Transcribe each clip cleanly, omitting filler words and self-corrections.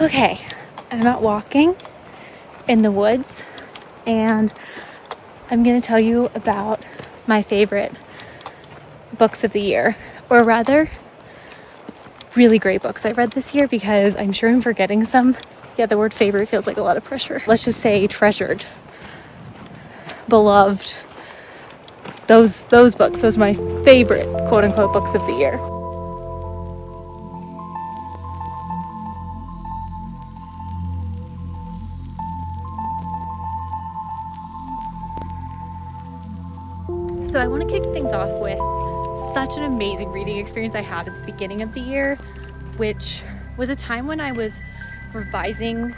Okay, I'm out walking in the woods and I'm going to tell you about my favorite books of the year, or rather, really great books I read this year, because I'm sure I'm forgetting some. Yeah, the word favorite feels like a lot of pressure. Let's just say treasured, beloved. Those books, those are my favorite quote unquote books of the year. So I want to kick things off with such an amazing reading experience I had at the beginning of the year, which was a time when I was revising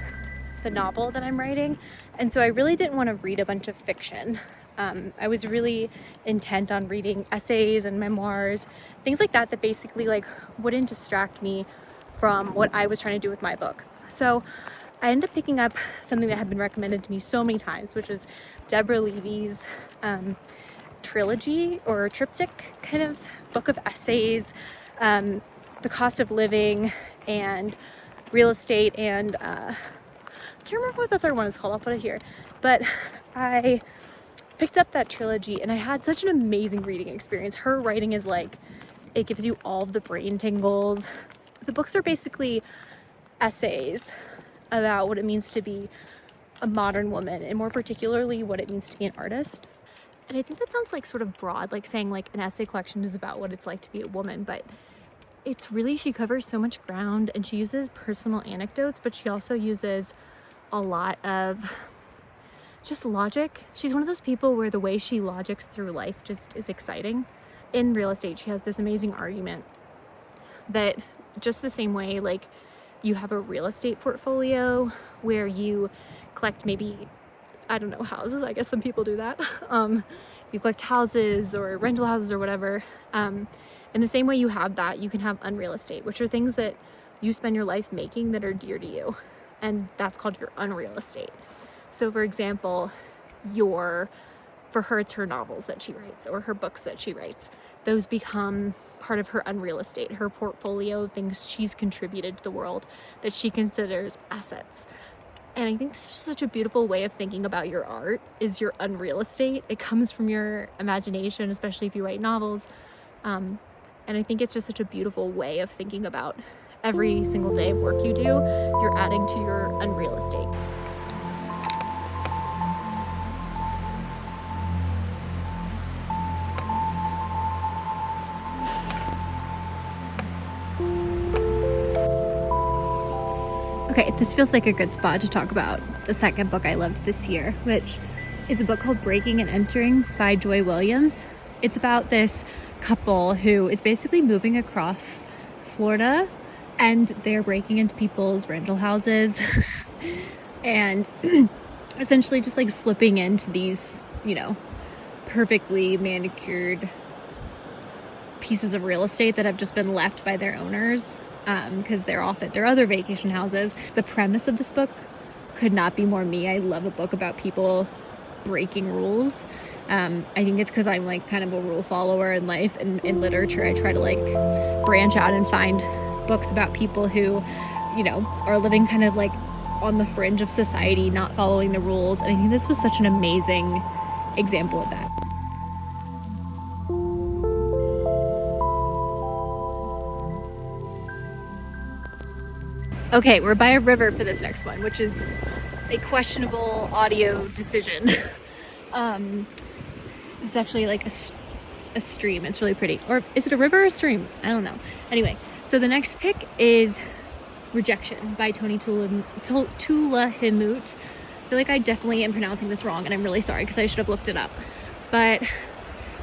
the novel that I'm writing. And so I really didn't want to read a bunch of fiction. I was really intent on reading essays and memoirs, things like that basically like wouldn't distract me from what I was trying to do with my book. So I ended up picking up something that had been recommended to me so many times, which was Deborah Levy's trilogy or triptych kind of book of essays, The Cost of Living and Real Estate, and I can't remember what the third one is called. I'll put it here. But I picked up that trilogy and I had such an amazing reading experience. Her writing is like, it gives you all of the brain tingles. The books are basically essays about what it means to be a modern woman, and more particularly what it means to be an artist. And I think that sounds like sort of broad, like saying like an essay collection is about what it's like to be a woman, but it's really, she covers so much ground and she uses personal anecdotes, but she also uses a lot of just logic. She's one of those people where the way she logics through life just is exciting. In real estate, she has this amazing argument that just the same way, like you have a real estate portfolio where you collect maybe, I don't know, houses. I guess some people do that. You collect houses or rental houses or whatever. In the same way you have that, you can have unreal estate, which are things that you spend your life making that are dear to you. And that's called your unreal estate. So for example, for her, it's her novels that she writes or her books that she writes. Those become part of her unreal estate, her portfolio of things she's contributed to the world that she considers assets. And I think this is such a beautiful way of thinking about your art, is your unreal estate. It comes from your imagination, especially if you write novels. And I think it's just such a beautiful way of thinking about every single day of work you do, you're adding to your unreal estate. Okay, this feels like a good spot to talk about the second book I loved this year, which is a book called Breaking and Entering by Joy Williams. It's about this couple who is basically moving across Florida and they're breaking into people's rental houses and essentially just like slipping into these, perfectly manicured pieces of real estate that have just been left by their owners. Because they're off at their other vacation houses. The premise of this book could not be more me. I love a book about people breaking rules. I think it's because I'm like kind of a rule follower in life, and in literature I try to like branch out and find books about people who, are living kind of like on the fringe of society, not following the rules. And I think this was such an amazing example of that. Okay, we're by a river for this next one, which is a questionable audio decision. It's actually like a stream. It's really pretty. Or is it a river or a stream? I don't know. Anyway, so the next pick is Rejection by Tulathimutte. I feel like I definitely am pronouncing this wrong, and I'm really sorry because I should have looked it up. But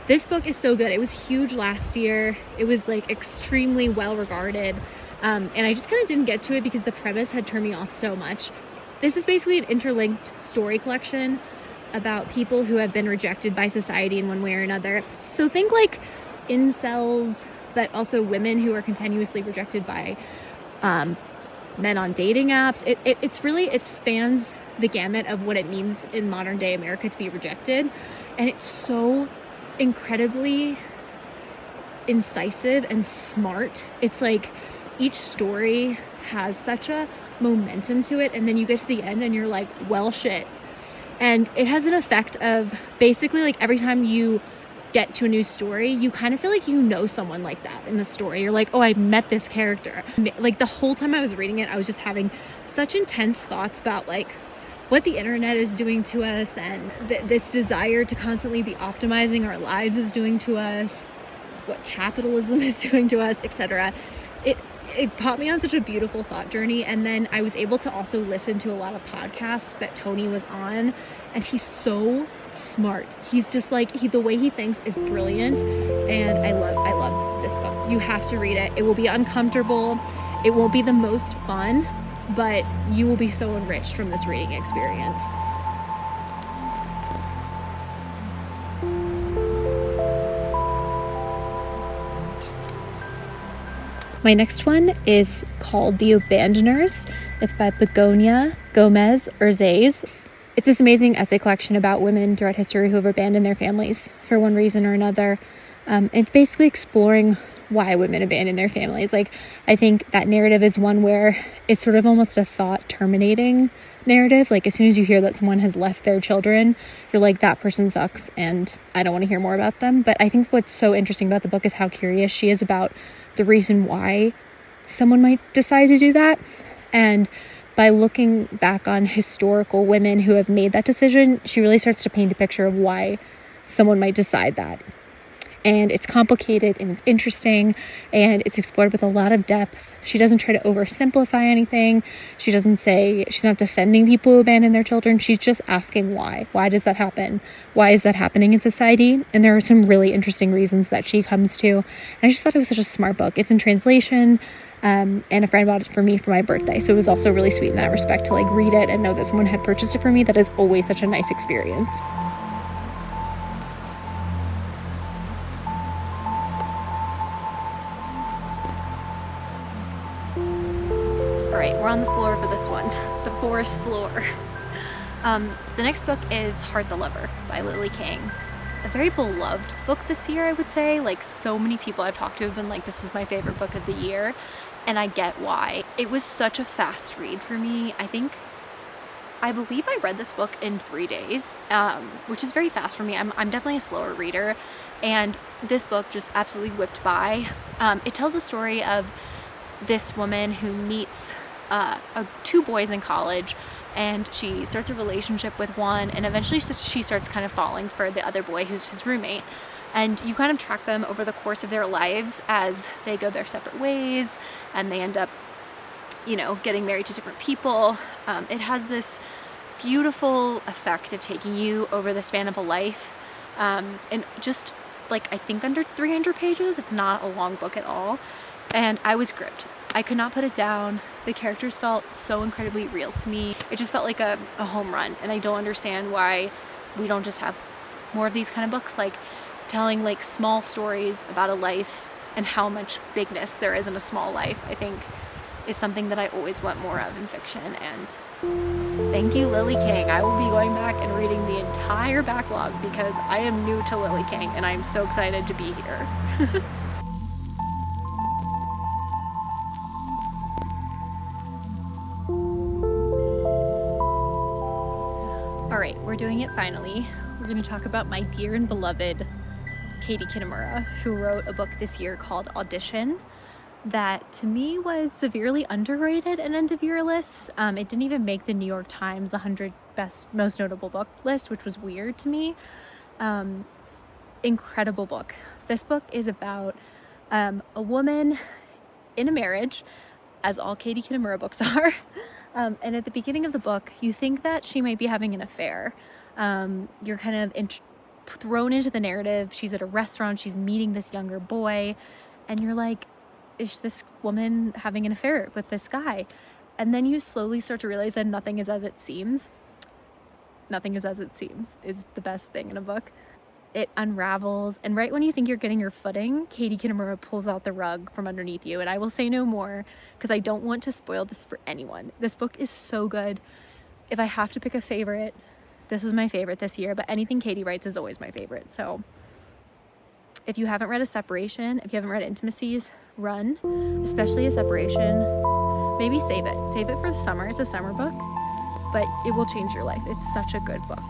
this book is so good. It was huge last year. It was like extremely well regarded. And I just kind of didn't get to it because the premise had turned me off so much. This is basically an interlinked story collection about people who have been rejected by society in one way or another. So think like incels, but also women who are continuously rejected by men on dating apps. It spans the gamut of what it means in modern day America to be rejected. And it's so incredibly incisive and smart. It's like each story has such a momentum to it, and then you get to the end and you're like, well, shit. And it has an effect of basically like every time you get to a new story, you kind of feel like you know someone like that in the story. You're like, oh, I met this character. Like the whole time I was reading it, I was just having such intense thoughts about like what the internet is doing to us, and this desire to constantly be optimizing our lives is doing to us, what capitalism is doing to us, etc. It caught me on such a beautiful thought journey. And then I was able to also listen to a lot of podcasts that Tony was on, and he's so smart. He's just like, the way he thinks is brilliant, and I love this book. You have to read it. It will be uncomfortable. It won't be the most fun, but you will be so enriched from this reading experience. My next one is called The Abandoners. It's by Begoña, Gómez, Urzaiz. It's this amazing essay collection about women throughout history who have abandoned their families for one reason or another. It's basically exploring why women abandon their families. Like, I think that narrative is one where it's sort of almost a thought terminating narrative. Like, as soon as you hear that someone has left their children, you're like, that person sucks and I don't want to hear more about them. But I think what's so interesting about the book is how curious she is about the reason why someone might decide to do that. And by looking back on historical women who have made that decision, she really starts to paint a picture of why someone might decide that. And it's complicated and it's interesting and it's explored with a lot of depth. She doesn't try to oversimplify anything. She doesn't say, she's not defending people who abandon their children. She's just asking why. Why does that happen? Why is that happening in society? And there are some really interesting reasons that she comes to. And I just thought it was such a smart book. It's in translation, and a friend bought it for me for my birthday. So it was also really sweet in that respect to like read it and know that someone had purchased it for me. That is always such a nice experience. All right, we're on the floor for this one, the forest floor. The next book is Heart the Lover by Lily King. A very beloved book this year, I would say. Like, so many people I've talked to have been like, this was my favorite book of the year, and I get why. It was such a fast read for me. I believe I read this book in 3 days, which is very fast for me. I'm definitely a slower reader, and this book just absolutely whipped by. It tells the story of this woman who meets two boys in college, and she starts a relationship with one, and eventually she starts kind of falling for the other boy who's his roommate. And you kind of track them over the course of their lives as they go their separate ways, and they end up, getting married to different people. It has this beautiful effect of taking you over the span of a life, and just like, I think under 300 pages. It's not a long book at all, and I was gripped. I could not put it down. The characters felt so incredibly real to me. It just felt like a home run, and I don't understand why we don't just have more of these kind of books, like telling like small stories about a life and how much bigness there is in a small life. I think is something that I always want more of in fiction, and thank you, Lily King. I will be going back and reading the entire backlog because I am new to Lily King and I'm so excited to be here. All right, we're doing it finally. We're going to talk about my dear and beloved Katie Kitamura, who wrote a book this year called Audition that to me was severely underrated and end of year lists. It didn't even make the New York Times 100 best most notable book list, which was weird to me. Incredible book. This book is about a woman in a marriage, as all Katie Kitamura books are. And at the beginning of the book, you think that she might be having an affair. You're kind of thrown into the narrative. She's at a restaurant, she's meeting this younger boy, and you're like, is this woman having an affair with this guy? And then you slowly start to realize that nothing is as it seems. Nothing is as it seems is the best thing in a book. It unravels, and right when you think you're getting your footing, Katie Kitamura pulls out the rug from underneath you. And I will say no more because I don't want to spoil this for anyone. This book is so good. If I have to pick a favorite, this is my favorite this year, but anything Katie writes is always my favorite. So if you haven't read A Separation, if you haven't read Intimacies, run, especially A Separation. maybe save it for the summer. It's a summer book, but it will change your life. It's such a good book.